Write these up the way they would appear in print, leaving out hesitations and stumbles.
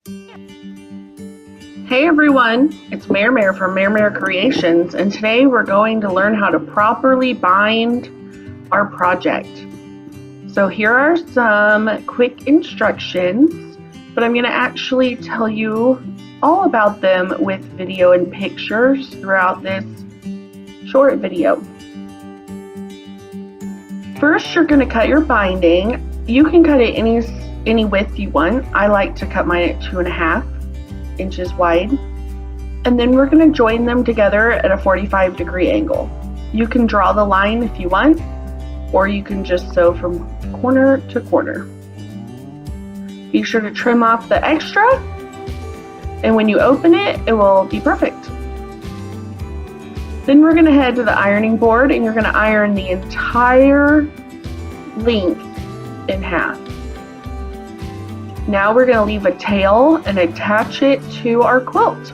Hey everyone, it's Mare from Mare Creations, and today we're going to learn how to properly bind our project. So here are some quick instructions, but I'm going to actually tell you all about them with video and pictures throughout this short video. First, you're going to cut your binding. You can cut it any width you want. I like to cut mine at 2.5 inches wide. And then we're going to join them together at a 45-degree angle. You can draw the line if you want, or you can just sew from corner to corner. Be sure to trim off the extra, and when you open it, it will be perfect. Then we're going to head to the ironing board, and you're going to iron the entire length in half. Now we're going to leave a tail and attach it to our quilt.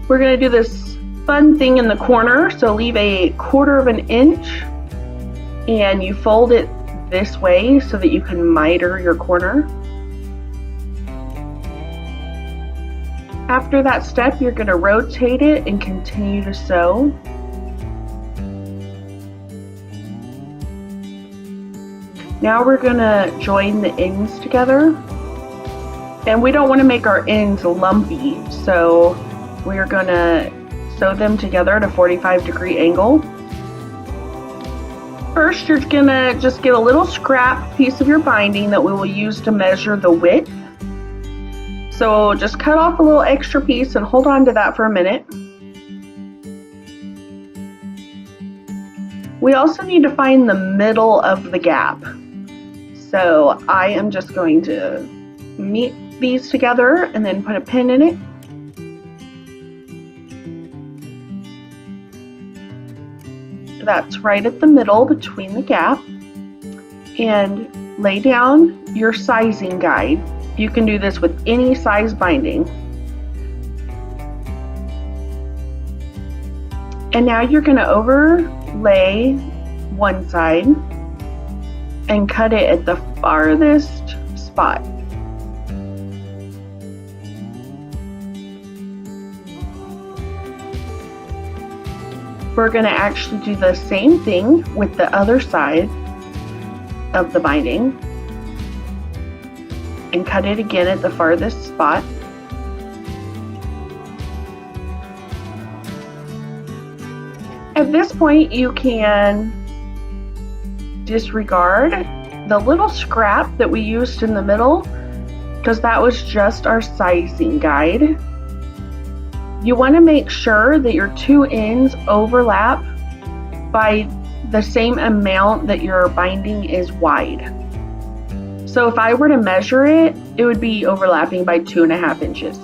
We're going to do this fun thing in the corner, so leave a 1/4 of an inch and you fold it this way so that you can miter your corner. After that step, you're going to rotate it and continue to sew. Now we're going to join the ends together, and we don't want to make our ends lumpy, so we're going to sew them together at a 45-degree angle. First, you're going to just get a little scrap piece of your binding that we will use to measure the width. So just cut off a little extra piece and hold on to that for a minute. We also need to find the middle of the gap. So I am just going to meet these together and then put a pin in it. That's right at the middle between the gap. And lay down your sizing guide. You can do this with any size binding. And now you're going to overlay one side and cut it at the farthest spot. We're going to actually do the same thing with the other side of the binding and cut it again at the farthest spot. At this point, you can disregard the little scrap that we used in the middle, because that was just our sizing guide. You want to make sure that your two ends overlap by the same amount that your binding is wide. So if I were to measure it, it would be overlapping by 2.5 inches.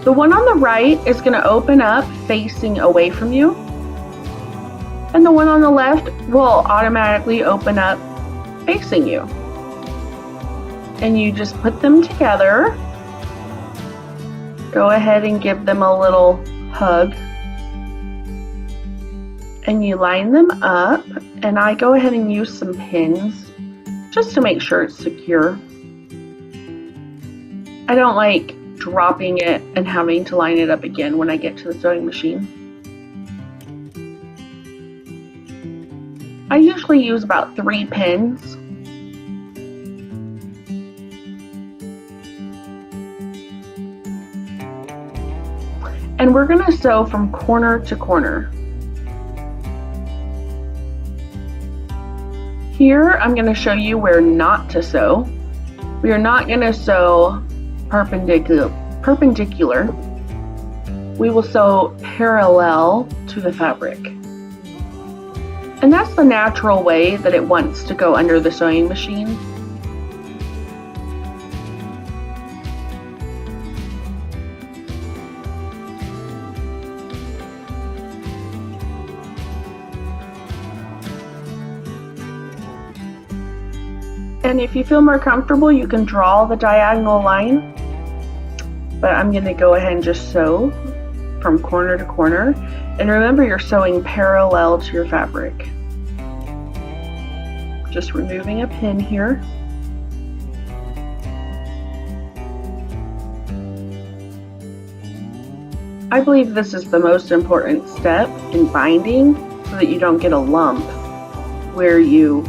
The one on the right is going to open up facing away from you, and the one on the left will automatically open up facing you. And you just put them together. Go ahead and give them a little hug. And you line them up, and I go ahead and use some pins just to make sure it's secure. I don't like dropping it and having to line it up again when I get to the sewing machine. I usually use about 3 pins. And we're going to sew from corner to corner. Here I'm going to show you where not to sew. We are not going to sew perpendicular. We will sew parallel to the fabric. And that's the natural way that it wants to go under the sewing machine. And if you feel more comfortable, you can draw the diagonal line. But I'm going to go ahead and just sew from corner to corner. And remember, you're sewing parallel to your fabric. Just removing a pin here. I believe this is the most important step in binding so that you don't get a lump where you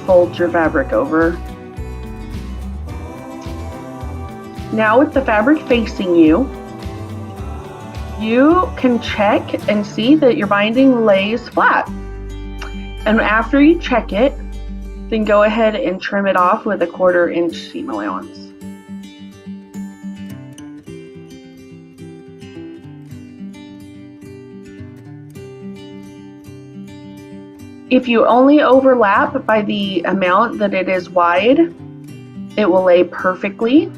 fold your fabric over. Now with the fabric facing you, you can check and see that your binding lays flat. And after you check it, then go ahead and trim it off with a 1/4 inch seam allowance. If you only overlap by the amount that it is wide, it will lay perfectly.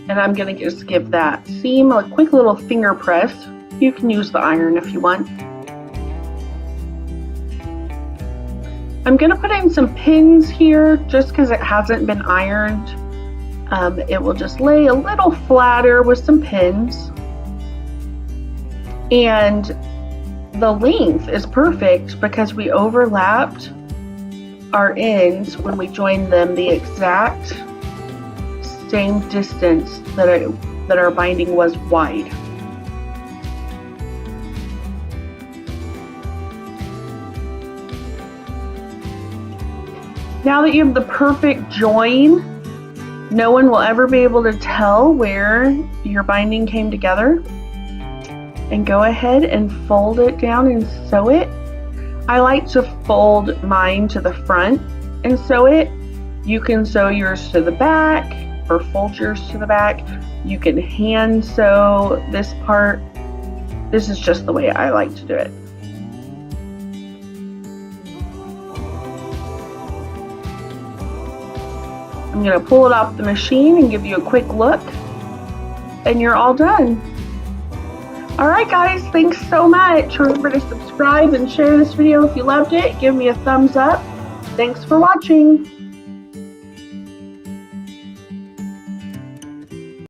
And I'm going to just give that seam a quick little finger press. You can use the iron if you want. I'm going to put in some pins here just because it hasn't been ironed. It will just lay a little flatter with some pins. And the length is perfect because we overlapped our ends when we joined them the exact same distance that our binding was wide. Now that you have the perfect join, no one will ever be able to tell where your binding came together. And go ahead and fold it down and sew it. I like to fold mine to the front and sew it. You can sew yours to the back or fold yours to the back. You can hand sew this part. This is just the way I like to do it. I'm going to pull it off the machine and give you a quick look, and you're all done. Alright guys, thanks so much. Remember to subscribe and share this video if you loved it. Give me a thumbs up. Thanks for watching.